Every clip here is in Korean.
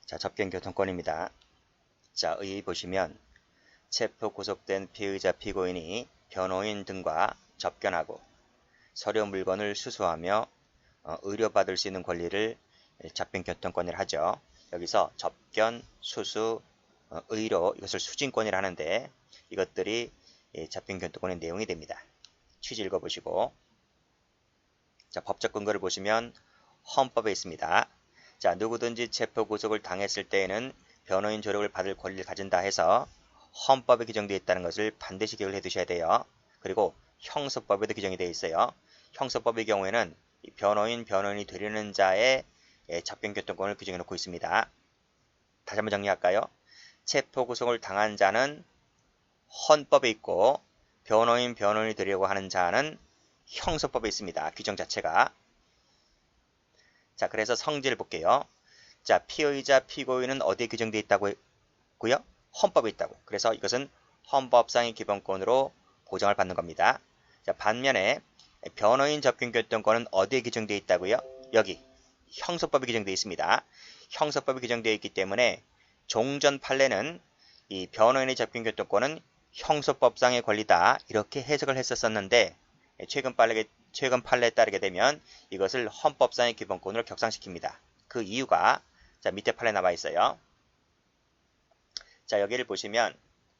자, 접견교통권입니다. 자, 의 보시면 체포 구속된 피의자 피고인이 변호인 등과 접견하고 서류 물건을 수수하며 의료받을 수 있는 권리를 접견교통권이라 하죠. 여기서 접견, 수수, 의료 이것을 수진권이라 하는데 이것들이 접견교통권의 내용이 됩니다. 취지 읽어보시고 자, 법적 근거를 보시면 헌법에 있습니다. 자, 누구든지 체포 구속을 당했을 때에는 변호인 조력을 받을 권리를 가진다 해서 헌법에 규정되어 있다는 것을 반드시 기억을 해두셔야 돼요. 그리고 형소법에도 규정이 되어 있어요. 형소법의 경우에는 변호인이 되려는 자의 접견교통권을 규정해 놓고 있습니다. 다시 한번 정리할까요? 체포 구속을 당한 자는 헌법에 있고 변호인이 되려고 하는 자는 형소법에 있습니다. 규정 자체가. 자, 그래서 성질을 볼게요. 자, 피의자, 피고인은 어디에 규정되어 있다고 했고요? 헌법에 있다고. 그래서 이것은 헌법상의 기본권으로 보장을 받는 겁니다. 자, 반면에 변호인 접견교통권은 어디에 규정되어 있다고요? 여기 형소법에 규정되어 있습니다. 형소법에 규정되어 있기 때문에 종전 판례는 이 변호인의 접견교통권은 형소법상의 권리다 이렇게 해석을 했었는데 최근 판례에 따르게 되면 이것을 헌법상의 기본권으로 격상시킵니다. 그 이유가 자, 밑에 판례 나와 있어요. 자, 여기를 보시면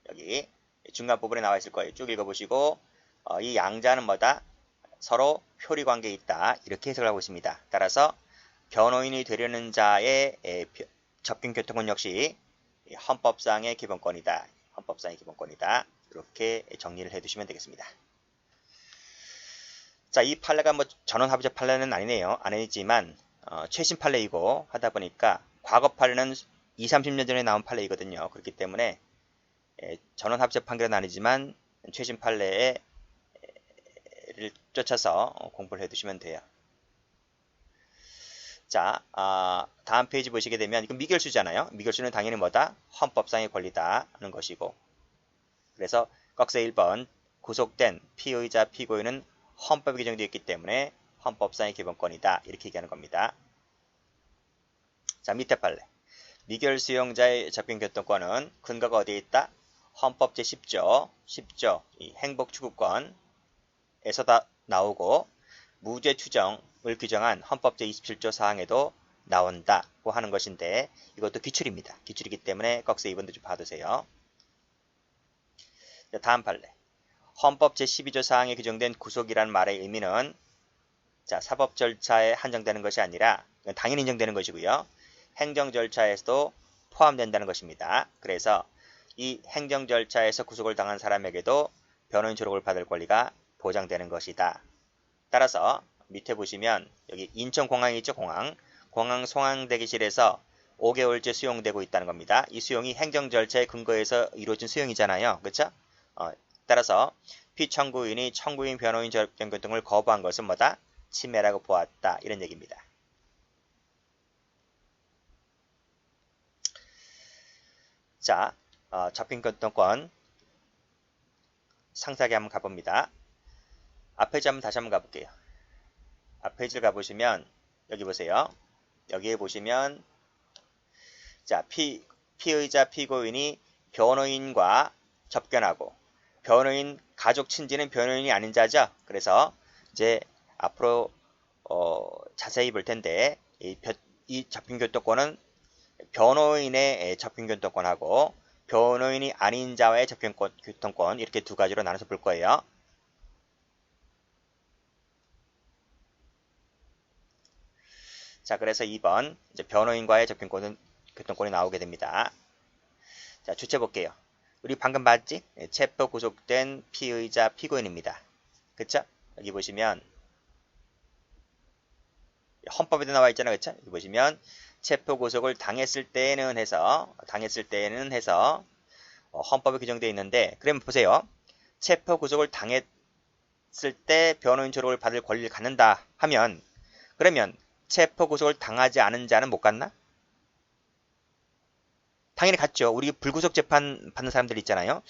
여기 중간 부분에 나와 있을 거예요. 쭉 읽어보시고 이 양자는 뭐다? 서로 표리 관계에 있다. 이렇게 해석을 하고 있습니다. 따라서 변호인이 되려는 자의 접견교통권 역시 헌법상의 기본권이다. 헌법상의 기본권이다. 이렇게 정리를 해두시면 되겠습니다. 자, 이 판례가 뭐 전원합의적 판례는 아니지만 최신 판례이고 하다 보니까 과거 판례는 20, 30년 전에 나온 판례이거든요. 그렇기 때문에 전원합의적 판결은 아니지만 최신 판례를 쫓아서 공부를 해두시면 돼요. 자, 다음 페이지 보시게 되면 이건 미결수잖아요. 미결수는 당연히 뭐다? 헌법상의 권리다 하는 것이고 그래서 꺽쇠 1번 구속된 피의자 피고인은 헌법에 규정되어 있기 때문에 헌법상의 기본권이다. 이렇게 얘기하는 겁니다. 자, 밑에 판례. 미결 수용자의 접견교통권은 근거가 어디에 있다? 헌법 제10조, 이 행복추구권에서 다 나오고 무죄 추정을 규정한 헌법 제27조 사항에도 나온다고 하는 것인데 이것도 기출입니다. 기출이기 때문에 꺽쇠 2번도 좀 봐두세요. 자, 다음 판례. 헌법 제12조 사항에 규정된 구속이라는 말의 의미는 자, 사법 절차에 한정되는 것이 아니라 당연히 인정되는 것이고요. 행정 절차에서도 포함된다는 것입니다. 그래서 이 행정 절차에서 구속을 당한 사람에게도 변호인 조력을 받을 권리가 보장되는 것이다. 따라서 밑에 보시면 여기 인천공항이 있죠. 공항 송환대기실에서 5개월째 수용되고 있다는 겁니다. 이 수용이 행정 절차의 근거에서 이루어진 수용이잖아요. 그렇죠? 따라서 피청구인이 청구인 변호인 접견교통을 거부한 것은 뭐다? 침해라고 보았다. 이런 얘기입니다. 자, 접견교통권 상세하게 한번 가봅니다. 앞 페이지 다시 한번 가볼게요. 앞 페이지를 가보시면 여기 보세요. 여기에 보시면 자, 피의자 피고인이 변호인과 접견하고 변호인 가족 친지는 변호인이 아닌 자죠. 그래서 이제 앞으로 자세히 볼 텐데 이 접견교통권은 변호인의 접견교통권하고 변호인이 아닌 자와의 접견교통권 이렇게 두 가지로 나눠서 볼 거예요. 자, 그래서 2번 이제 변호인과의 접견교통권이 나오게 됩니다. 자, 주체 볼게요. 우리 방금 봤지? 체포 구속된 피의자 피고인입니다. 그쵸? 여기 보시면 헌법에도 나와 있잖아요. 그쵸? 여기 보시면 체포 구속을 당했을 때에는 해서 헌법에 규정되어 있는데 그러면 보세요. 체포 구속을 당했을 때 변호인 조력을 받을 권리를 갖는다 하면 그러면 체포 구속을 당하지 않은 자는 못 갖나? 당연히 갖죠. 우리 불구속 재판 받는 사람들 있잖아요.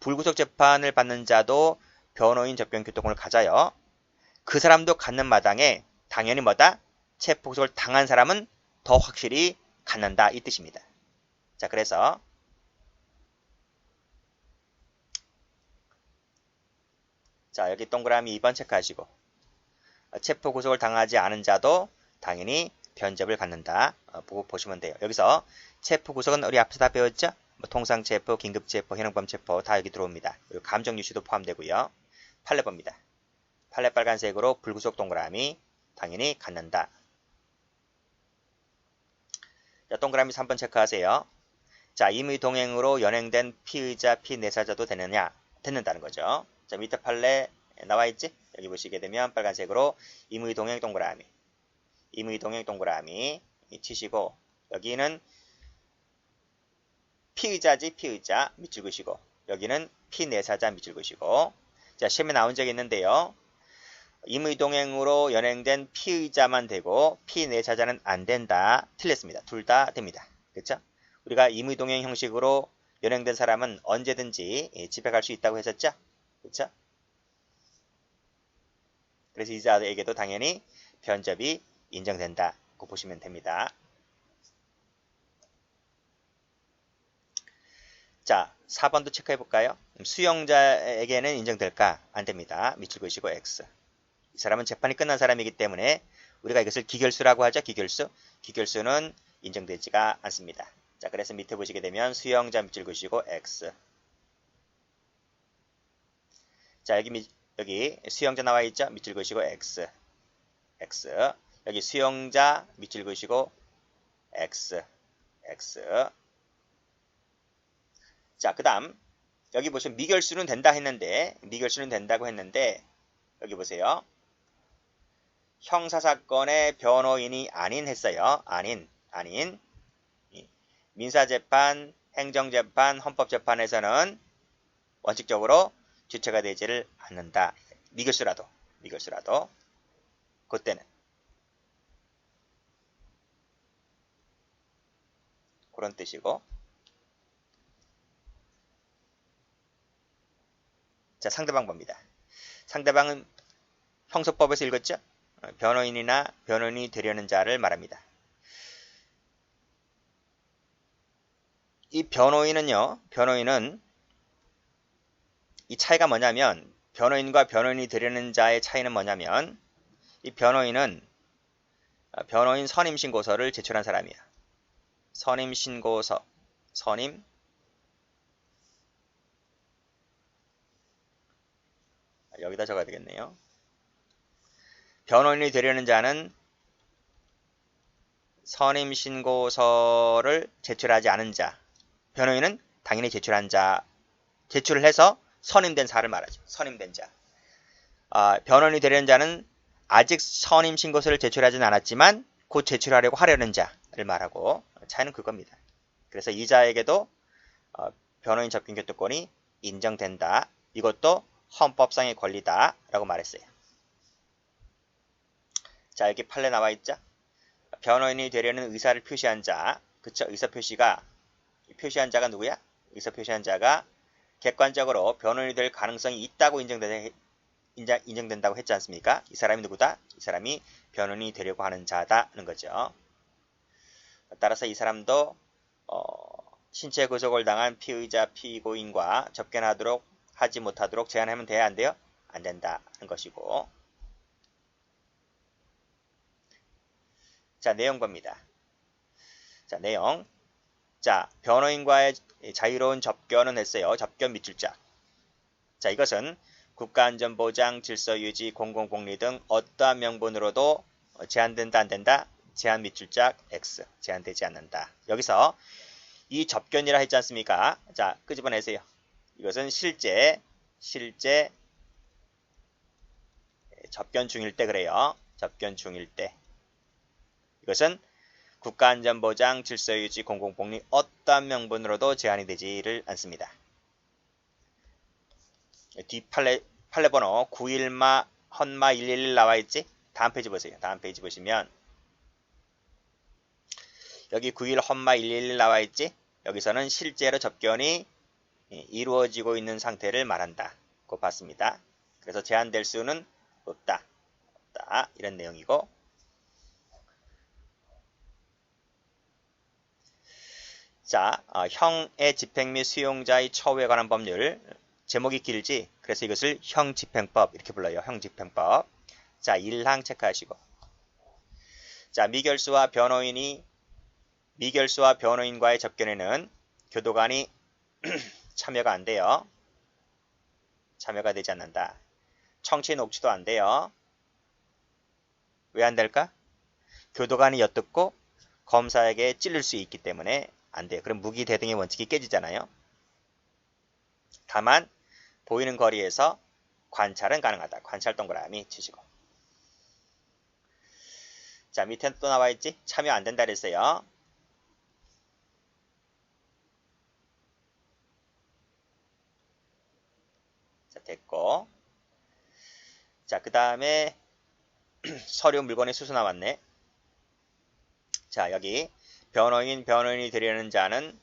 불구속 재판을 받는 자도 변호인 접견교통권을 가져요. 그 사람도 갖는 마당에 당연히 뭐다? 체포 구속을 당한 사람은 더 확실히 갖는다 이 뜻입니다. 자, 그래서 자, 여기 동그라미 2번 체크하시고 체포 구속을 당하지 않은 자도 당연히 변접을 갖는다. 보시면 돼요. 여기서 체포 구속은 우리 앞에서 다 배웠죠? 뭐 통상체포, 긴급체포, 현행범체포 다 여기 들어옵니다. 그리고 감정유시도 포함되고요. 판례법입니다. 판례 빨간색으로 불구속 동그라미 당연히 갖는다. 자, 동그라미 3번 체크하세요. 자, 임의 동행으로 연행된 피의자, 피내사자도 됐는다는 거죠. 자, 밑에 판례 나와있지? 여기 보시게 되면 빨간색으로 임의 동행 동그라미, 임의 동행 동그라미 치시고 여기는 피의자지 피의자 밑줄 그시고 여기는 피내사자 밑줄 그시고 자, 시험에 나온 적이 있는데요. 임의 동행으로 연행된 피의자만 되고 피내사자는 안 된다. 틀렸습니다. 둘 다 됩니다. 그렇죠? 우리가 임의 동행 형식으로 연행된 사람은 언제든지 집에 갈 수 있다고 했었죠? 그렇죠? 그래서 이 자에게도 당연히 변접이 인정된다고 보시면 됩니다. 자, 4번도 체크해 볼까요? 수용자에게는 인정될까? 안 됩니다. 밑줄 그시고 X. 이 사람은 재판이 끝난 사람이기 때문에 우리가 이것을 기결수라고 하죠. 기결수. 기결수는 인정되지가 않습니다. 자, 그래서 밑에 보시게 되면 수용자 밑줄 그시고 X. 자, 여기 수용자 나와 있죠? 밑줄 그시고 X. X. 여기 수용자 밑줄 그시고 X. X. 자, 그 다음 여기 보시면 미결수는 된다 했는데 미결수는 된다고 했는데 여기 보세요. 형사사건의 변호인이 아닌 했어요. 아닌 민사재판, 행정재판, 헌법재판에서는 원칙적으로 주체가 되지를 않는다. 미결수라도 그때는 그런 뜻이고 자, 상대방 봅니다. 상대방은 형소법에서 읽었죠? 변호인이나 변호인이 되려는 자를 말합니다. 이 변호인은 이 차이가 뭐냐면 변호인과 변호인이 되려는 자의 차이는 뭐냐면 이 변호인은 변호인 선임신고서를 제출한 사람이야. 선임신고서 여기다 적어야 되겠네요. 변호인이 되려는 자는 선임신고서를 제출하지 않은 자. 변호인은 당연히 제출을 해서 선임된 사를 말하죠. 선임된 자. 변호인이 되려는 자는 아직 선임신고서를 제출하지는 않았지만 곧 제출하려고 하려는 자를 말하고 차이는 그겁니다. 그래서 이 자에게도 변호인 접견교통권이 인정된다. 이것도 헌법상의 권리다 라고 말했어요. 자, 여기 판례 나와 있죠? 변호인이 되려는 의사를 표시한 자. 그쵸? 의사표시가 표시한 자가 누구야? 의사표시한 자가 객관적으로 변호인이 될 가능성이 있다고 인정된다고 했지 않습니까? 이 사람이 누구다? 이 사람이 변호인이 되려고 하는 자다는 거죠. 따라서 이 사람도 신체 구속을 당한 피의자, 피고인과 접견하도록 하지 못하도록 제한하면 돼야 안 돼요? 안 된다는 것이고 자, 내용 봅니다. 자, 내용. 자, 변호인과의 자유로운 접견은 했어요. 접견 밑줄짝. 자, 이것은 국가안전보장, 질서유지, 공공복리 등 어떠한 명분으로도 제한된다, 안 된다? 제한 밑줄짝 X. 제한되지 않는다. 여기서 이 접견이라 했지 않습니까? 자, 끄집어내세요. 이것은 실제 접견 중일 때 그래요. 접견 중일 때. 이것은 국가안전보장, 질서유지, 공공복리 어떠한 명분으로도 제한이 되지를 않습니다. 뒤 판례 번호 91마 헌마 111 나와있지? 다음 페이지 보세요. 다음 페이지 보시면 여기 91 헌마 111 나와있지? 여기서는 실제로 접견이 이루어지고 있는 상태를 말한다. 고 봤습니다. 그래서 제한될 수는 없다. 이런 내용이고 자, 형의 집행 및 수용자의 처우에 관한 법률. 제목이 길지? 그래서 이것을 형집행법 이렇게 불러요. 형집행법. 자, 1항 체크하시고. 자, 미결수와 변호인과의 접견에는 교도관이 참여가 안 돼요. 참여가 되지 않는다. 청취 녹취도 안 돼요. 왜 안 될까? 교도관이 엿듣고 검사에게 찔릴 수 있기 때문에 안 돼요. 그럼 무기 대등의 원칙이 깨지잖아요. 다만 보이는 거리에서 관찰은 가능하다. 관찰 동그라미 치시고. 자, 밑에 또 나와 있지? 참여 안 된다 그랬어요. 자, 됐고. 자, 그 다음에 서류 물건의 수수 나왔네. 자, 여기 변호인이 되려는 자는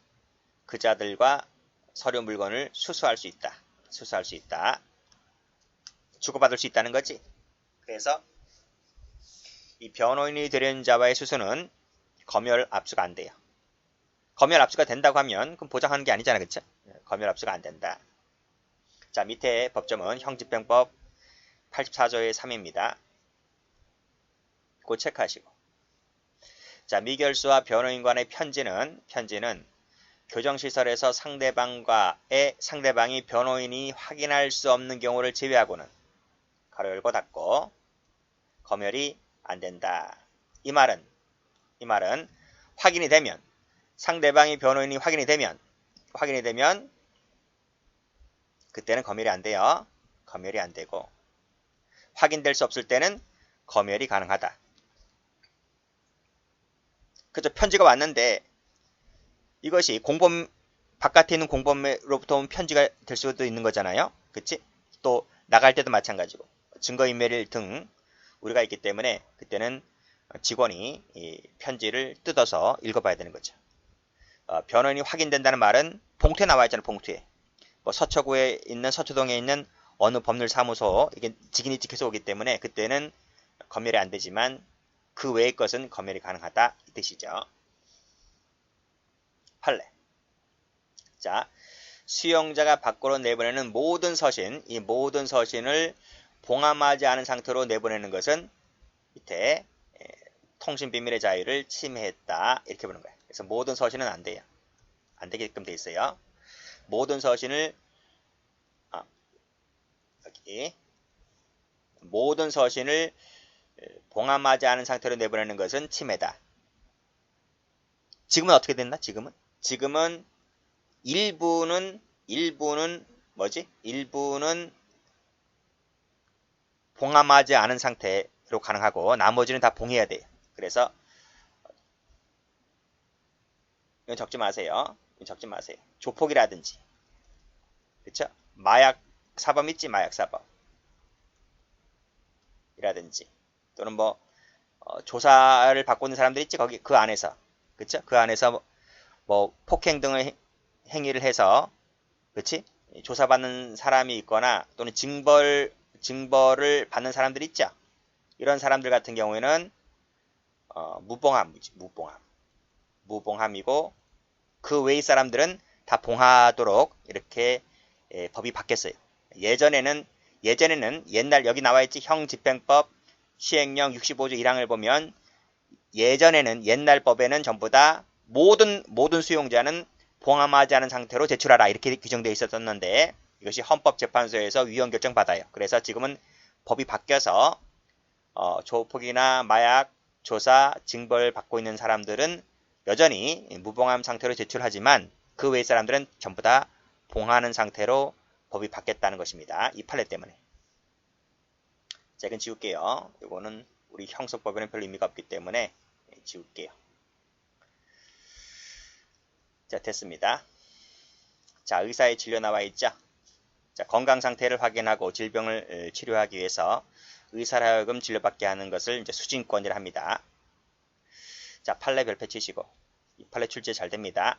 그자들과 서류 물건을 수수할 수 있다. 수수할 수 있다. 주고받을 수 있다는 거지. 그래서 이 변호인이 되려는 자와의 수수는 검열 압수가 안 돼요. 검열 압수가 된다고 하면 그럼 보장하는 게 아니잖아. 그쵸? 검열 압수가 안 된다. 자, 밑에 법점은 형집행법 84조의 3입니다. 그거 체크하시고. 자, 미결수와 변호인 간의 편지는 교정시설에서 상대방이 변호인이 확인할 수 없는 경우를 제외하고는 가로 열고 닫고 검열이 안 된다. 이 말은 확인이 되면 상대방이 변호인이 확인이 되면 그때는 검열이 안 돼요. 검열이 안 되고 확인될 수 없을 때는 검열이 가능하다. 그죠? 편지가 왔는데 이것이 바깥에 있는 공범으로부터 온 편지가 될 수도 있는 거잖아요. 그치? 또 나갈 때도 마찬가지고 증거인멸 등 우리가 있기 때문에 그때는 직원이 이 편지를 뜯어서 읽어봐야 되는 거죠. 변호인이 확인된다는 말은 봉투에 나와 있잖아요. 봉투에. 뭐 서초동에 있는 어느 법률사무소 이게 직인이 찍혀서 오기 때문에 그때는 검열이 안 되지만 그 외의 것은 검열이 가능하다 이 뜻이죠. 판례. 자, 수용자가 밖으로 내보내는 모든 서신, 이 모든 서신을 봉함하지 않은 상태로 내보내는 것은 밑에 통신비밀의 자유를 침해했다 이렇게 보는 거예요. 그래서 모든 서신은 안 돼요. 안 되게끔 돼 있어요. 모든 서신을 여기 모든 서신을 봉함하지 않은 상태로 내보내는 것은 침해다. 지금은 어떻게 됐나? 지금은 일부는 뭐지? 일부는 봉함하지 않은 상태로 가능하고 나머지는 다 봉해야 돼요. 그래서 이건 적지 마세요. 조폭이라든지 그렇죠? 마약 사범 있지? 마약 사범이라든지 또는 뭐 조사를 받고 있는 사람들 있지? 거기 그 안에서 그렇죠? 그 안에서 뭐 폭행 등의 행위를 해서 그렇지? 조사받는 사람이 있거나 또는 징벌을 받는 사람들이 있죠. 이런 사람들 같은 경우에는 무봉함이고 그 외의 사람들은 다 봉하도록 이렇게 법이 바뀌었어요. 예전에는 옛날 여기 나와 있지 형집행법 시행령 65조 1항을 보면 예전에는 옛날 법에는 전부 다 모든 수용자는 봉함하지 않은 상태로 제출하라 이렇게 규정되어 있었는데 이것이 헌법재판소에서 위헌 결정 받아요. 그래서 지금은 법이 바뀌어서 조폭이나 마약, 조사, 징벌 받고 있는 사람들은 여전히 무봉함 상태로 제출하지만 그 외의 사람들은 전부 다 봉하는 상태로 법이 바뀌었다는 것입니다. 이 판례 때문에. 자, 이건 지울게요. 이거는 우리 형사법에는 별 의미가 없기 때문에 지울게요. 자, 됐습니다. 자, 의사의 진료 나와 있죠. 자, 건강 상태를 확인하고 질병을 치료하기 위해서 의사를 하여금 진료받게 하는 것을 이제 수진권이라 합니다. 자, 판례 별표 치시고 이 판례 출제 잘 됩니다.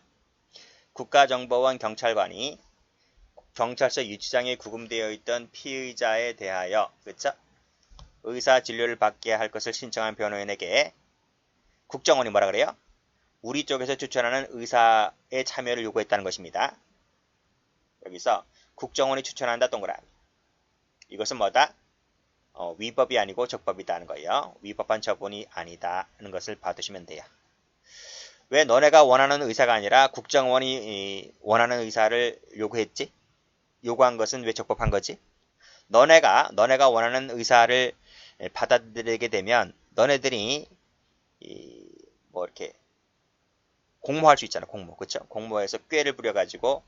국가정보원 경찰관이 경찰서 유치장에 구금되어 있던 피의자에 대하여 그렇죠? 의사 진료를 받게 할 것을 신청한 변호인에게 국정원이 뭐라 그래요? 우리 쪽에서 추천하는 의사의 참여를 요구했다는 것입니다. 여기서 국정원이 추천한다 동그라미. 이것은 뭐다? 위법이 아니고 적법이다는 거예요. 위법한 처분이 아니다는 것을 봐두시면 돼요. 왜 너네가 원하는 의사가 아니라 국정원이 원하는 의사를 요구했지? 요구한 것은 왜 적법한 거지? 너네가 원하는 의사를 받아들이게 되면 너네들이 뭐 이렇게 공모할 수 있잖아. 공모. 그쵸? 공모해서 꾀를 부려가지고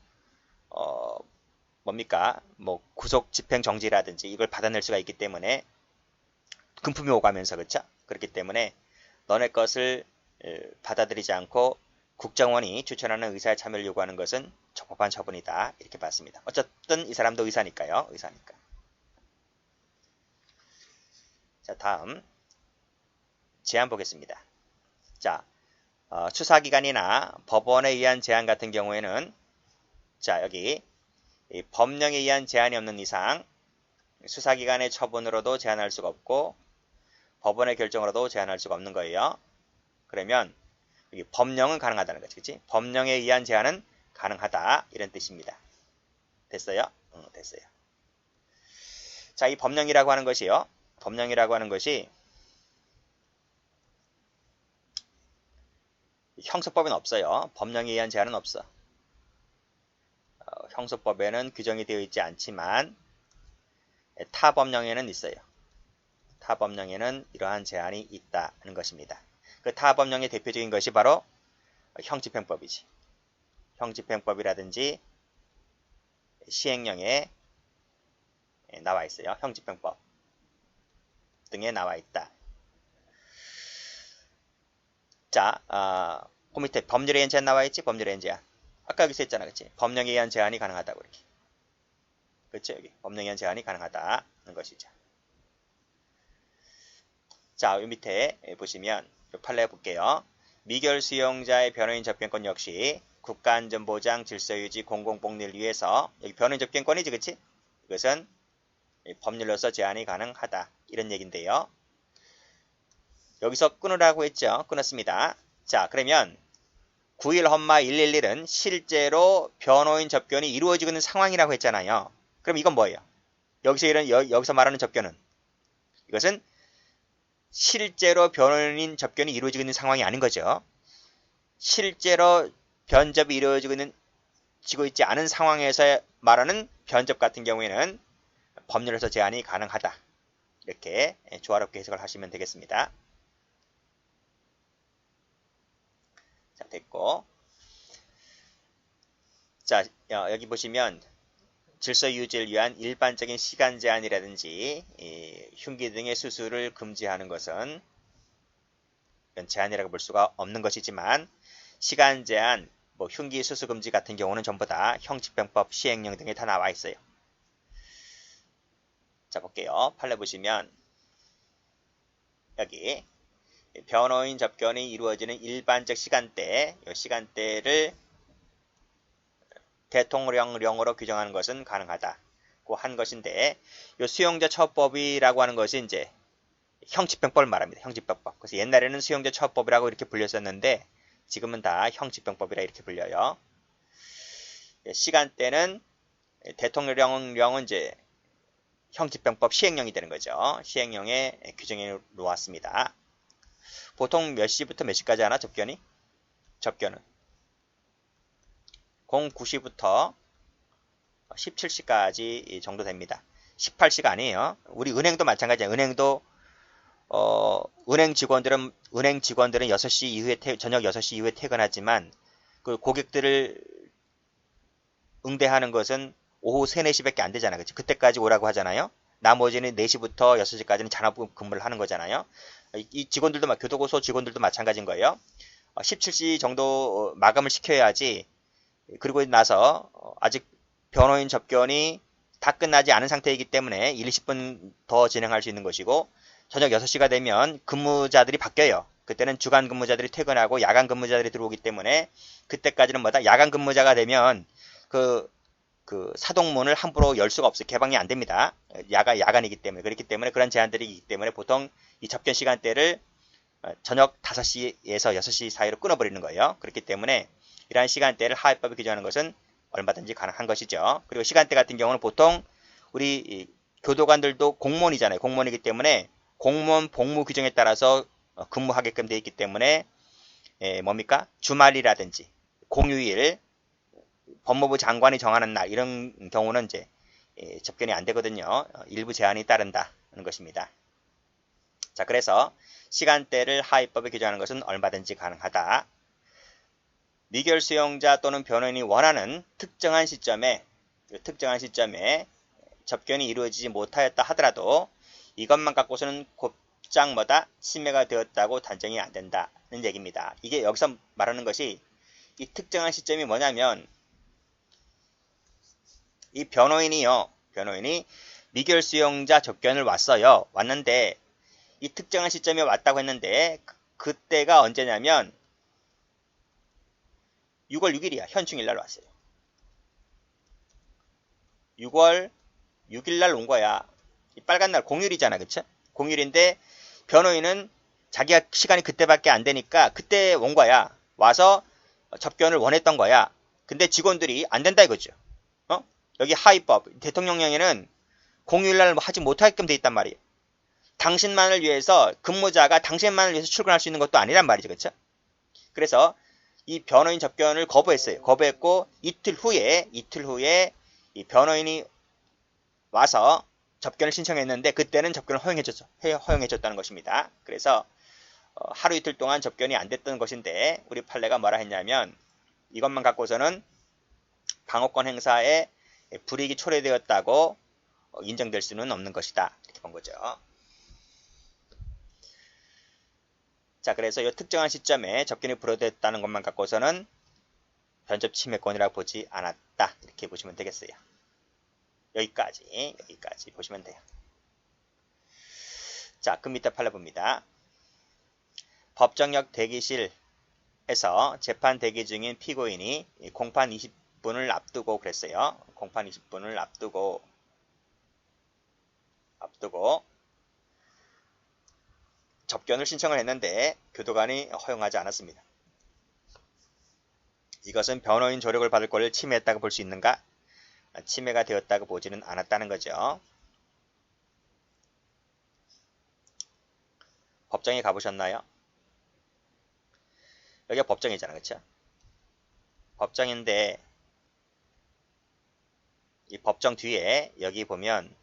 뭡니까? 뭐 구속 집행 정지라든지 이걸 받아낼 수가 있기 때문에 금품이 오가면서 그쵸? 그렇기 때문에 너네 것을 받아들이지 않고 국정원이 추천하는 의사의 참여를 요구하는 것은 적법한 처분이다. 이렇게 봤습니다. 어쨌든 이 사람도 의사니까요. 의사니까. 자, 다음 제안 보겠습니다. 자, 수사기관이나 법원에 의한 제안 같은 경우에는 자, 여기 법령에 의한 제한이 없는 이상 수사기관의 처분으로도 제한할 수가 없고 법원의 결정으로도 제한할 수가 없는 거예요. 그러면 여기 법령은 가능하다는 거지. 그치? 법령에 의한 제한은 가능하다. 이런 뜻입니다. 됐어요? 됐어요. 자, 이 법령이라고 하는 것이요. 법령이라고 하는 것이 형사법에는 없어요. 법령에 의한 제한은 없어. 형사법에는 규정이 되어 있지 않지만 타 법령에는 있어요. 타 법령에는 이러한 제한이 있다는 것입니다. 그 타 법령의 대표적인 것이 바로 형집행법이지. 형집행법이라든지 시행령에 나와 있어요. 형집행법 등에 나와 있다. 자, 그 밑에 법률에 의한 제한 나와 있지? 법률에 의한 제한. 아까 여기서 했잖아. 그치? 법령에 의한 제한이 가능하다고 이렇게. 그치? 여기. 법령에 의한 제한이 가능하다는 것이죠. 자, 이 밑에 보시면 판례 볼게요. 미결 수용자의 변호인 접견권 역시 국가안전보장 질서유지 공공복리를 위해서 여기 변호인 접견권이지 그치? 이것은 법률로서 제한이 가능하다. 이런 얘기인데요. 여기서 끊으라고 했죠. 끊었습니다. 자, 그러면 9.1 헌마 111은 실제로 변호인 접견이 이루어지고 있는 상황이라고 했잖아요. 그럼 이건 뭐예요? 여기서 말하는 접견은 이것은 실제로 변호인 접견이 이루어지고 있는 상황이 아닌 거죠. 실제로 변접이 이루어지고 있지 않은 상황에서 말하는 변접 같은 경우에는 법률에서 제한이 가능하다. 이렇게 조화롭게 해석을 하시면 되겠습니다. 자, 됐고. 자, 여기 보시면 질서 유지를 위한 일반적인 시간 제한이라든지 흉기 등의 수술을 금지하는 것은 제한이라고 볼 수가 없는 것이지만 시간 제한, 뭐 흉기 수술 금지 같은 경우는 전부 다 형집행법 시행령 등에 다 나와 있어요. 자, 볼게요. 판례 보시면 여기 변호인 접견이 이루어지는 일반적 시간대, 이 시간대를 대통령령으로 규정하는 것은 가능하다고 한 것인데, 이 수용자 처법이라고 하는 것이 이제 형집행법을 말합니다. 형집행법. 그래서 옛날에는 수용자 처법이라고 이렇게 불렸었는데, 지금은 다 형집행법이라 이렇게 불려요. 시간대는 대통령령은 이제 형집행법 시행령이 되는 거죠. 시행령에 규정해 놓았습니다. 보통 몇 시부터 몇 시까지 하나 접견이? 접견은 09시부터 17시까지 정도 됩니다. 18시가 아니에요. 우리 은행도 마찬가지예요. 은행도 은행 직원들은 6시 이후에 저녁 6시 이후에 퇴근하지만 그 고객들을 응대하는 것은 오후 3, 4시밖에 안 되잖아요. 그치? 그때까지 오라고 하잖아요. 나머지는 4시부터 6시까지는 잔업 근무를 하는 거잖아요. 이 직원들도 교도소 직원들도 마찬가지인 거예요. 17시 정도 마감을 시켜야지. 그리고 나서 아직 변호인 접견이 다 끝나지 않은 상태이기 때문에 1, 20분 더 진행할 수 있는 것이고 저녁 6시가 되면 근무자들이 바뀌어요. 그때는 주간 근무자들이 퇴근하고 야간 근무자들이 들어오기 때문에 그때까지는 뭐다? 야간 근무자가 되면 그 사동문을 함부로 열 수가 없어요. 개방이 안 됩니다. 야간이기 때문에. 그렇기 때문에 그런 제한들이 있기 때문에 보통 이 접견 시간대를 저녁 5시에서 6시 사이로 끊어버리는 거예요. 그렇기 때문에 이러한 시간대를 하위법이 규정하는 것은 얼마든지 가능한 것이죠. 그리고 시간대 같은 경우는 보통 우리 교도관들도 공무원이잖아요. 공무원이기 때문에 공무원 복무 규정에 따라서 근무하게끔 되어 있기 때문에 뭡니까? 주말이라든지 공휴일, 법무부 장관이 정하는 날 이런 경우는 이제 접견이 안 되거든요. 일부 제한이 따른다는 것입니다. 자, 그래서 시간대를 하위법에 규정하는 것은 얼마든지 가능하다. 미결 수용자 또는 변호인이 원하는 특정한 시점에 접견이 이루어지지 못하였다 하더라도 이것만 갖고서는 곧장 침해가 되었다고 단정이 안 된다는 얘기입니다. 이게 여기서 말하는 것이 이 특정한 시점이 뭐냐면 이 변호인이 미결 수용자 접견을 왔는데 이 특정한 시점에 왔다고 했는데 그때가 언제냐면 6월 6일이야. 현충일날 왔어요. 6월 6일날 온 거야. 이 빨간 날 공휴일이잖아. 그쵸? 공휴일인데 변호인은 자기가 시간이 그때밖에 안 되니까 그때 온 거야. 와서 접견을 원했던 거야. 근데 직원들이 안 된다 이거죠. 여기 하위법 대통령령에는 공휴일날 하지 못하게끔 돼 있단 말이에요. 당신만을 위해서 근무자가 당신만을 위해서 출근할 수 있는 것도 아니란 말이죠. 그렇죠? 그래서 이 변호인 접견을 거부했어요. 거부했고 이틀 후에 이 변호인이 와서 접견을 신청했는데 그때는 접견을 허용해줬다는 것입니다. 그래서 하루 이틀 동안 접견이 안 됐던 것인데 우리 판례가 뭐라 했냐면 이것만 갖고서는 방어권 행사에 불이익이 초래되었다고 인정될 수는 없는 것이다. 이렇게 본 거죠. 자, 그래서 이 특정한 시점에 접견이 불허됐다는 것만 갖고서는 변접 침해권이라고 보지 않았다. 이렇게 보시면 되겠어요. 여기까지 보시면 돼요. 자, 그 밑에 판례 봅니다. 법정역 대기실에서 재판 대기 중인 피고인이 공판 20분을 앞두고 그랬어요. 공판 20분을 앞두고 접견을 신청을 했는데 교도관이 허용하지 않았습니다. 이것은 변호인 조력을 받을 권리를 침해했다고 볼 수 있는가? 침해가 되었다고 보지는 않았다는 거죠. 법정에 가보셨나요? 여기가 법정이잖아, 그쵸? 법정인데 이 법정 뒤에 여기 보면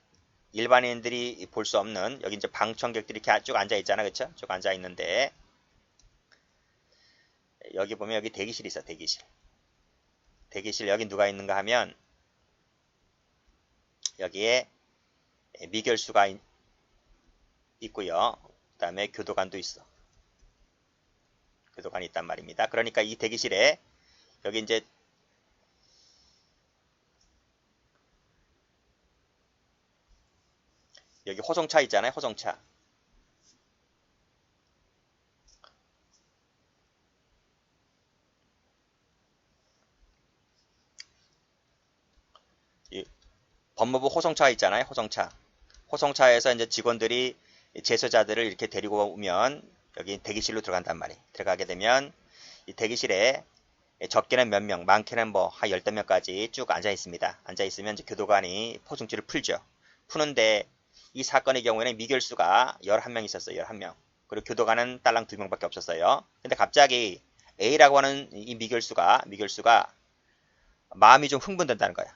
일반인들이 볼 수 없는 여기 이제 방청객들이 이렇게 쭉 앉아 있잖아, 그쵸? 쭉 앉아 있는데 여기 보면 여기 대기실이 있어, 대기실 여기 누가 있는가 하면 여기에 미결수가 있고요. 그 다음에 교도관도 있어. 교도관이 있단 말입니다. 그러니까 이 대기실에 여기 이제 여기 호송차 있잖아요. 호송차. 이 법무부 호송차 있잖아요. 호송차. 호송차에서 이제 직원들이 재소자들을 이렇게 데리고 오면 여기 대기실로 들어간단 말이에요. 들어가게 되면 이 대기실에 적게는 몇 명, 많게는 뭐 한 10명까지 쭉 앉아 있습니다. 앉아 있으면 이제 교도관이 포승지를 풀죠. 푸는데 이 사건의 경우에는 미결수가 11명 있었어요. 11명. 그리고 교도관은 딸랑 2명밖에 없었어요. 근데 갑자기 A라고 하는 이 미결수가 마음이 좀 흥분된다는 거야.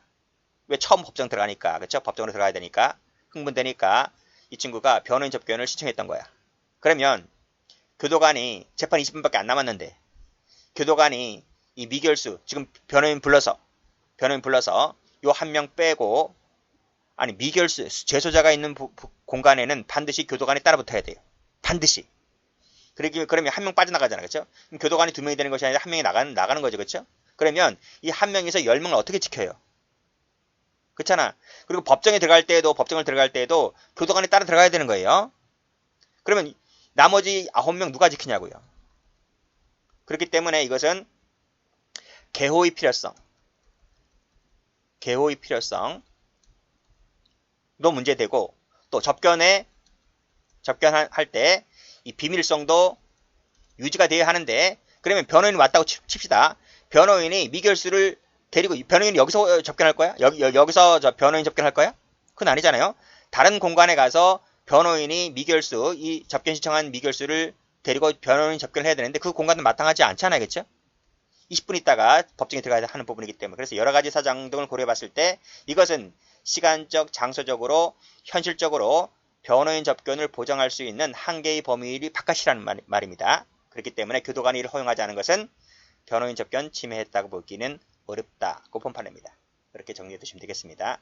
왜 처음 법정 들어가니까, 그쵸? 법정으로 들어가야 되니까 흥분되니까 이 친구가 변호인 접견을 신청했던 거야. 그러면 교도관이 재판 20분밖에 안 남았는데 교도관이 이 미결수 지금 변호인 불러서 요 한 명 빼고 아니 미결수 재소자가 있는 공간에는 반드시 교도관이 따라 붙어야 돼요. 반드시. 그러면 한 명 빠져나가잖아. 그렇죠? 그럼 교도관이 2명이 되는 것이 아니라 한 명이 나가는 거죠. 그렇죠? 그러면 이 한 명에서 10명을 어떻게 지켜요? 그렇잖아. 그리고 법정을 들어갈 때에도 교도관이 따라 들어가야 되는 거예요. 그러면 나머지 9명 누가 지키냐고요. 그렇기 때문에 이것은 개호의 필요성도 문제되고 또 접견할 때 이 비밀성도 유지가 돼야 하는데 그러면 변호인이 왔다고 칩시다. 변호인이 미결수를 데리고 변호인이 여기서 접견할 거야? 여기서 저 변호인 접견할 거야? 그건 아니잖아요. 다른 공간에 가서 변호인이 미결수, 이 접견 신청한 미결수를 데리고 변호인 접견을 해야 되는데 그 공간은 마땅하지 않잖아요. 그렇죠? 20분 있다가 법정에 들어가야 하는 부분이기 때문에 그래서 여러 가지 사정 등을 고려해 봤을 때 이것은 시간적, 장소적으로, 현실적으로 변호인 접견을 보장할 수 있는 한계의 범위를 바깥이라는 말입니다. 그렇기 때문에 교도관이 이를 허용하지 않은 것은 변호인 접견 침해했다고 보기는 어렵다고 판단합니다. 그렇게 정리해 두시면 되겠습니다.